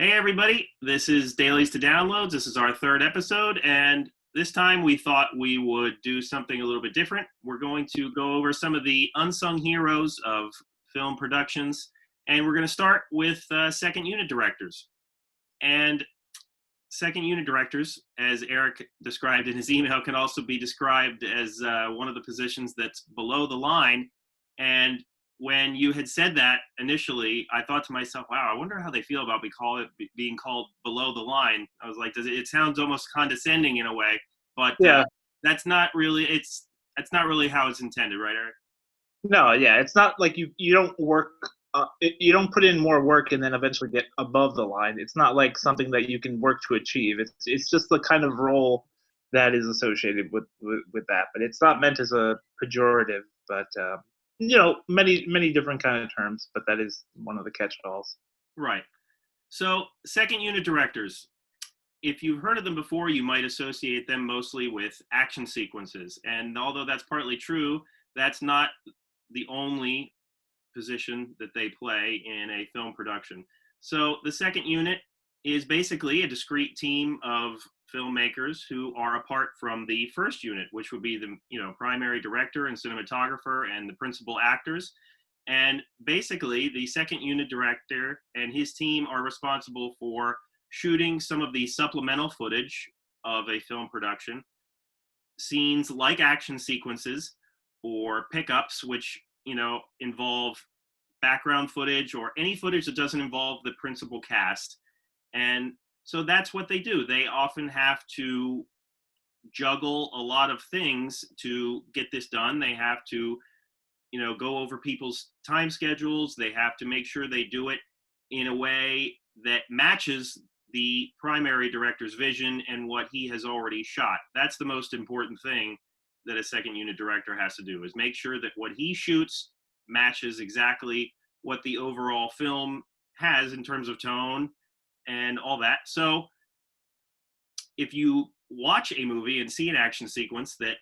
Hey, everybody. This is Dailies to Downloads. This is our third episode, and this time we thought we would do something a little bit different. We're going to go over some of the unsung heroes of film productions, and we're going to start with second unit directors. And second unit directors, as Erik described in his email, can also be described as one of the positions that's below the line. And when you had said that initially, I thought to myself, wow, I wonder how they feel about being called below the line. I was like, it sounds almost condescending in a way, but Yeah, that's not really, that's not really how it's intended, right, Erik? no, yeah, it's not like you don't work, you don't put in more work and then eventually get above the line. It's not like something that you can work to achieve. It's just the kind of role that is associated with that, but it's not meant as a pejorative. But many different kind of terms, but that is one of the catch-alls. Right. So, second unit directors, if you've heard of them before, you might associate them mostly with action sequences. And although that's partly true, that's not the only position that they play in a film production. So the second unit is basically a discrete team of filmmakers who are apart from the first unit, which would be the primary director and cinematographer and the principal actors. And basically, the second unit director and his team are responsible for shooting some of the supplemental footage of a film production, scenes like action sequences or pickups, which involve background footage or any footage that doesn't involve the principal cast. And so that's what they do. They often have to juggle a lot of things to get this done. They have to, go over people's time schedules. They have to make sure they do it in a way that matches the primary director's vision and what he has already shot. That's the most important thing that a second unit director has to do, is make sure that what he shoots matches exactly what the overall film has in terms of tone and all that. So if you watch a movie and see an action sequence that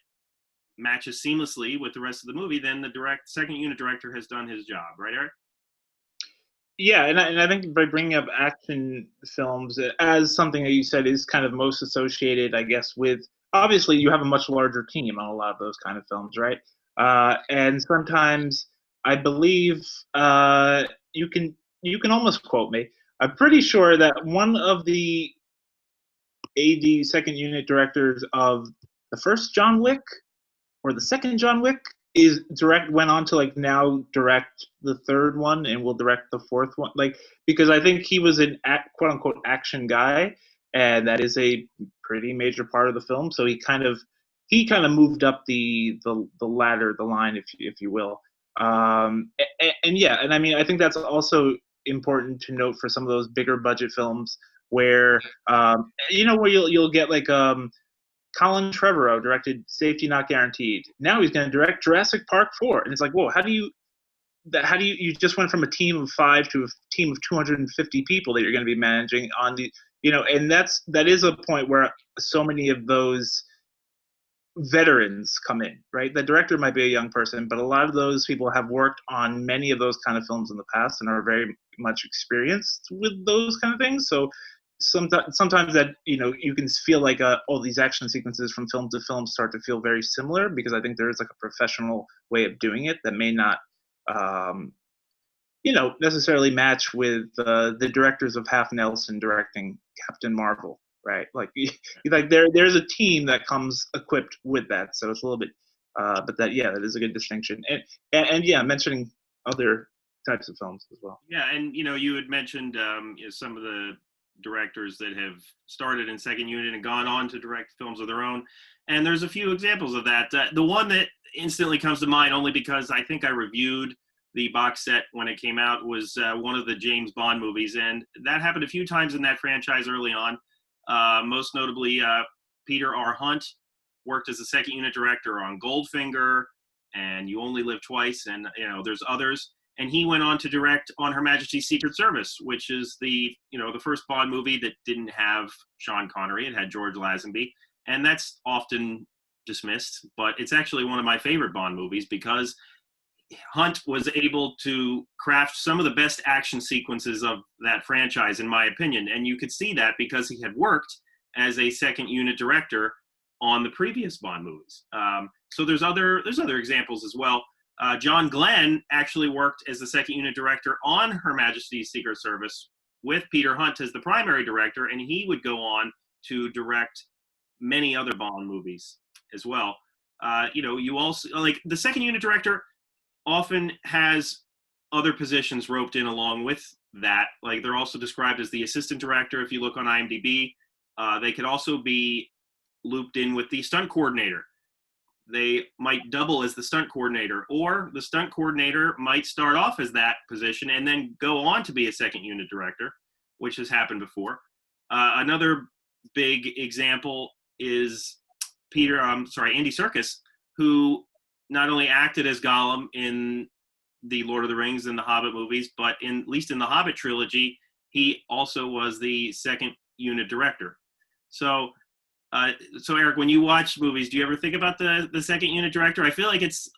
matches seamlessly with the rest of the movie, then the second unit director has done his job, right, Erik? Yeah, and I think by bringing up action films as something that you said is kind of most associated, I guess, with obviously you have a much larger team on a lot of those kind of films, right? And sometimes I believe you can almost quote me. I'm pretty sure that one of the AD second unit directors of the first John Wick or the second John Wick is direct went on to like now direct the third one and will direct the fourth one, like because I think he was an quote unquote action guy, and that is a pretty major part of the film. So he kind of moved up the ladder, the line, if you will. And yeah, and I mean I think that's also important to note for some of those bigger budget films where where you'll get like Colin Trevorrow directed Safety Not Guaranteed. Now he's going to direct Jurassic Park 4. And it's like, whoa, you just went from a team of 5 to a team of 250 people that you're going to be managing on and that is a point where so many of those veterans come in, right? The director might be a young person, but a lot of those people have worked on many of those kind of films in the past and are very much experienced with those kind of things. So sometimes that you can feel like all these action sequences from film to film start to feel very similar because I think there is like a professional way of doing it that may not um, necessarily match with the directors of Half Nelson directing Captain Marvel, right? Like, like there's a team that comes equipped with that, so it's a little bit. But that is a good distinction, and yeah, mentioning other types of films as well. Yeah, and you had mentioned some of the directors that have started in second unit and gone on to direct films of their own, and there's a few examples of that. The one that instantly comes to mind, only because I think I reviewed the box set when it came out, was one of the James Bond movies, and that happened a few times in that franchise early on. Most notably, Peter R. Hunt worked as a second unit director on Goldfinger and You Only Live Twice, and there's others. And he went on to direct On Her Majesty's Secret Service, which is the first Bond movie that didn't have Sean Connery. It had George Lazenby, and that's often dismissed, but it's actually one of my favorite Bond movies because Hunt was able to craft some of the best action sequences of that franchise, in my opinion. And you could see that because he had worked as a second unit director on the previous Bond movies. So there's other examples as well. John Glenn actually worked as the second unit director on Her Majesty's Secret Service with Peter Hunt as the primary director, and he would go on to direct many other Bond movies as well. You also like the second unit director often has other positions roped in along with that. Like they're also described as the assistant director if you look on IMDb. They could also be looped in with the stunt coordinator. They might double as the stunt coordinator, or the stunt coordinator might start off as that position and then go on to be a second unit director, which has happened before. Another big example is Andy Serkis, who not only acted as Gollum in the Lord of the Rings and the Hobbit movies, but at least in the Hobbit trilogy, he also was the second unit director. So Erik, when you watch movies, do you ever think about the second unit director? I feel like it's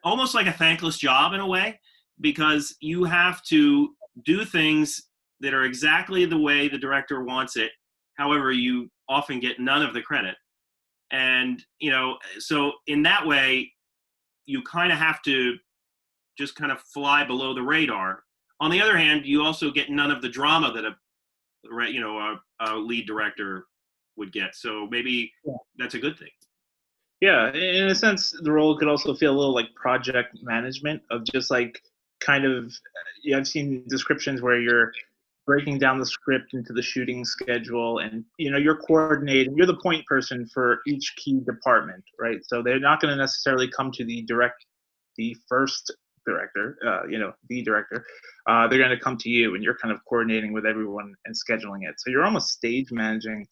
almost like a thankless job in a way, because you have to do things that are exactly the way the director wants it. However, you often get none of the credit. And, so in that way, you kind of have to just kind of fly below the radar. On the other hand, you also get none of the drama that a lead director would get. So maybe that's a good thing. Yeah, in a sense, the role could also feel a little like project management of just like kind of. Yeah, I've seen descriptions where you're breaking down the script into the shooting schedule, and you're coordinating. You're the point person for each key department, right? So they're not going to necessarily come to the first director, the director. They're going to come to you, and you're kind of coordinating with everyone and scheduling it. So you're almost stage managing.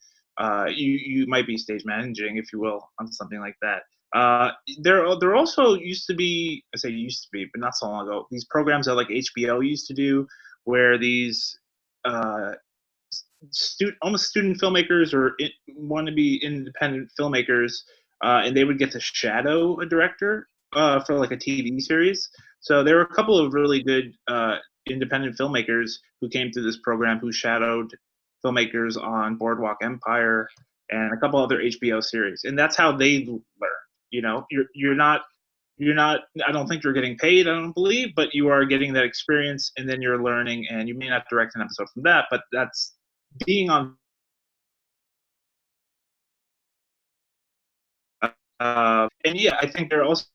You might be stage managing, if you will, on something like that. There also used to be, I say used to be, but not so long ago, these programs that like HBO used to do, where these uh, almost student filmmakers or want to be independent filmmakers, and they would get to shadow a director for like a TV series. So there were a couple of really good independent filmmakers who came through this program who shadowed filmmakers on Boardwalk Empire and a couple other HBO series, and that's how they learn. You're not. I don't think you're getting paid. I don't believe, but you are getting that experience, and then you're learning. And you may not direct an episode from that, but that's being on. And yeah, I think there are also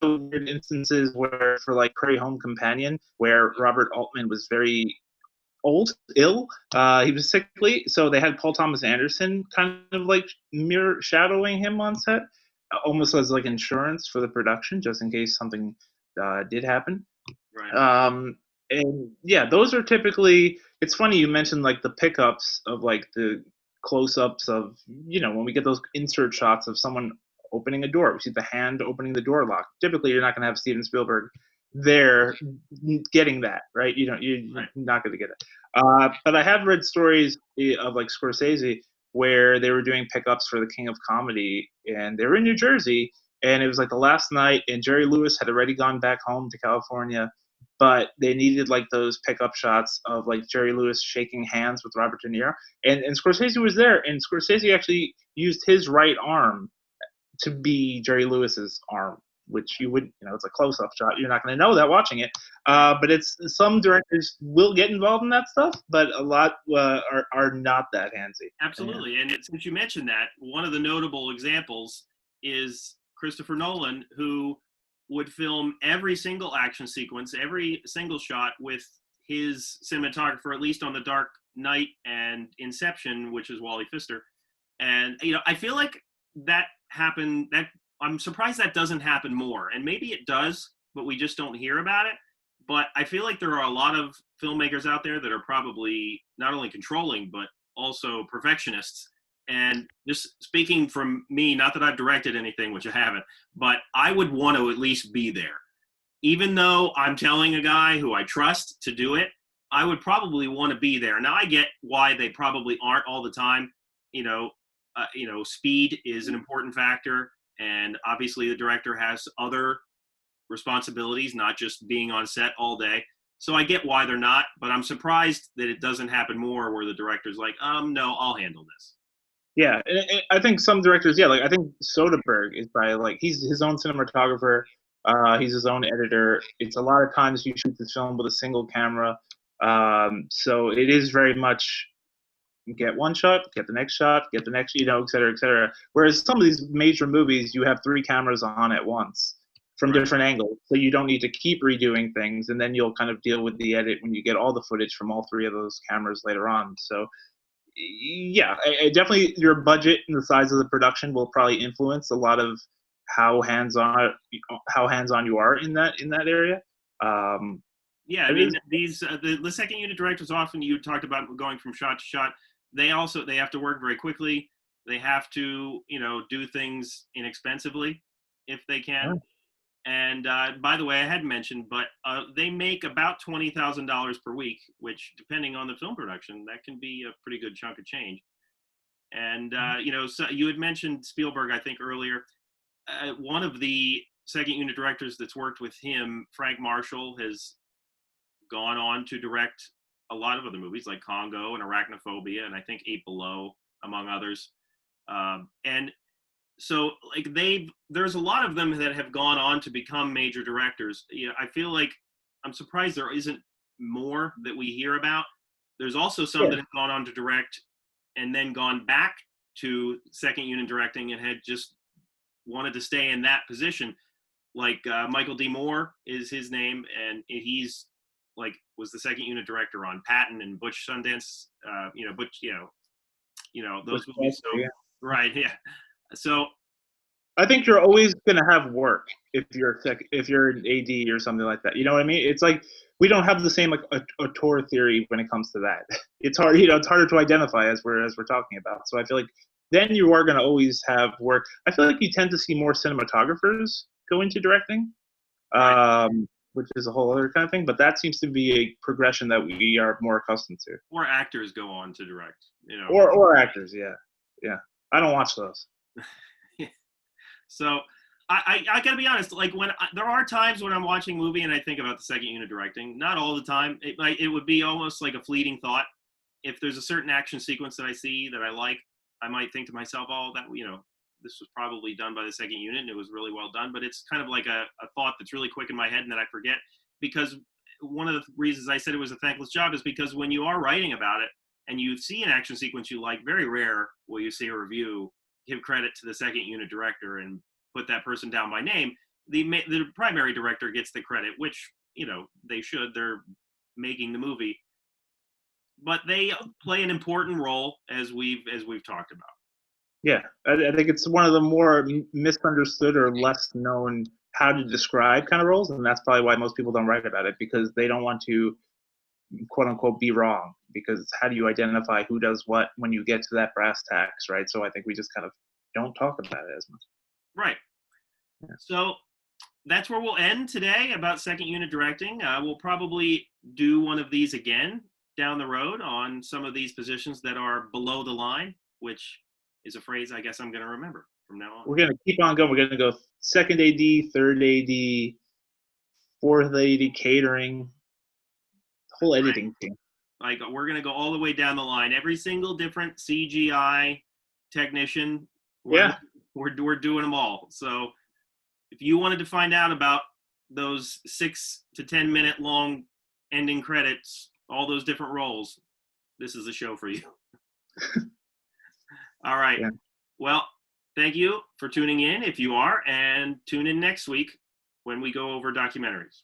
weird instances where, for like Prairie Home Companion, where Robert Altman was very ill. He was sickly, so they had Paul Thomas Anderson kind of like mirror shadowing him on set, almost as like insurance for the production, just in case something did happen. Right. And yeah, those are typically. It's funny you mentioned like the pickups of like the close-ups of when we get those insert shots of someone opening a door, we see the hand opening the door lock. Typically, you're not going to have Steven Spielberg there getting that, right? You're Right. not going to get it. But I have read stories of like Scorsese where they were doing pickups for the King of Comedy, and they were in New Jersey, and it was like the last night, and Jerry Lewis had already gone back home to California, but they needed like those pickup shots of like Jerry Lewis shaking hands with Robert De Niro, and Scorsese was there, and Scorsese actually used his right arm to be Jerry Lewis's arm, which you would, it's a close-up shot. You're not going to know that watching it, but it's some directors will get involved in that stuff, but a lot are not that handsy. Absolutely. And since you mentioned that, one of the notable examples is Christopher Nolan, who would film every single action sequence, every single shot with his cinematographer, at least on The Dark Knight and Inception, which is Wally Pfister. And, I feel like that happened, that I'm surprised that doesn't happen more. And maybe it does, but we just don't hear about it. But I feel like there are a lot of filmmakers out there that are probably not only controlling, but also perfectionists. And just speaking from me, not that I've directed anything, which I haven't, but I would want to at least be there. Even though I'm telling a guy who I trust to do it, I would probably want to be there. Now I get why they probably aren't all the time. Speed is an important factor, and obviously the director has other responsibilities, not just being on set all day. So I get why they're not, but I'm surprised that it doesn't happen more where the director's like, no, I'll handle this. Yeah, and I think some directors, yeah, like I think Soderbergh is by like he's his own cinematographer, he's his own editor. It's a lot of times he shoots his film with a single camera, so it is very much get one shot, get the next shot, get the next, et cetera, et cetera. Whereas some of these major movies, you have three cameras on at once from Right. different angles, so you don't need to keep redoing things, and then you'll kind of deal with the edit when you get all the footage from all three of those cameras later on. So yeah, definitely your budget and the size of the production will probably influence a lot of how hands on you are in that area. Um, Yeah, I it mean, is, these the second unit directors often you talked about going from shot to shot. They have to work very quickly. They have to do things inexpensively if they can. And by the way, I hadn't mentioned, but they make about $20,000 per week, which, depending on the film production, that can be a pretty good chunk of change. And so you had mentioned Spielberg, I think earlier. One of the second unit directors that's worked with him, Frank Marshall, has gone on to direct a lot of other movies like Congo and Arachnophobia, and I think Eight Below, among others. And so like there's a lot of them that have gone on to become major directors. I feel like I'm surprised there isn't more that we hear about. There's also some yeah, that have gone on to direct and then gone back to second unit directing and had just wanted to stay in that position. Like Michael D. Moore is his name, and he's like was the second unit director on Patton and Butch Sundance. Butch, which those movies. So yeah. right, yeah. So I think you're always going to have work if you're an AD or something like that. You know what I mean? It's like we don't have the same like auteur theory when it comes to that. It's hard, it's harder to identify as we're talking about. So I feel like then you are going to always have work. I feel like you tend to see more cinematographers go into directing, right, which is a whole other kind of thing. But that seems to be a progression that we are more accustomed to. or actors go on to direct. Or actors, yeah, yeah. I don't watch those. So I gotta be honest. Like there are times when I'm watching a movie and I think about the second unit directing. Not all the time. It would be almost like a fleeting thought. If there's a certain action sequence that I see that I like, I might think to myself, "Oh, that this was probably done by the second unit and it was really well done." But it's kind of like a thought that's really quick in my head and that I forget because one of the reasons I said it was a thankless job is because when you are writing about it and you see an action sequence you like, very rare will you see a review give credit to the second unit director and put that person down by name. The primary director gets the credit, which they should. They're making the movie, but they play an important role as we've talked about. Yeah, I think it's one of the more misunderstood or less known how to describe kind of roles, and that's probably why most people don't write about it because they don't want to quote unquote be wrong. Because how do you identify who does what when you get to that brass tacks, right? So I think we just kind of don't talk about it as much. Right. Yeah. So that's where we'll end today about second unit directing. We'll probably do one of these again down the road on some of these positions that are below the line, which is a phrase I guess I'm going to remember from now on. We're gonna keep on going. We're gonna go second AD, third AD, fourth AD, catering, whole editing team. Like we're going to go all the way down the line. Every single different CGI technician, we're Yeah, we're doing them all. So if you wanted to find out about those 6 to 10 minute long ending credits, all those different roles, this is the show for you. All right. yeah. Well, thank you for tuning in if you are, and tune in next week when we go over documentaries.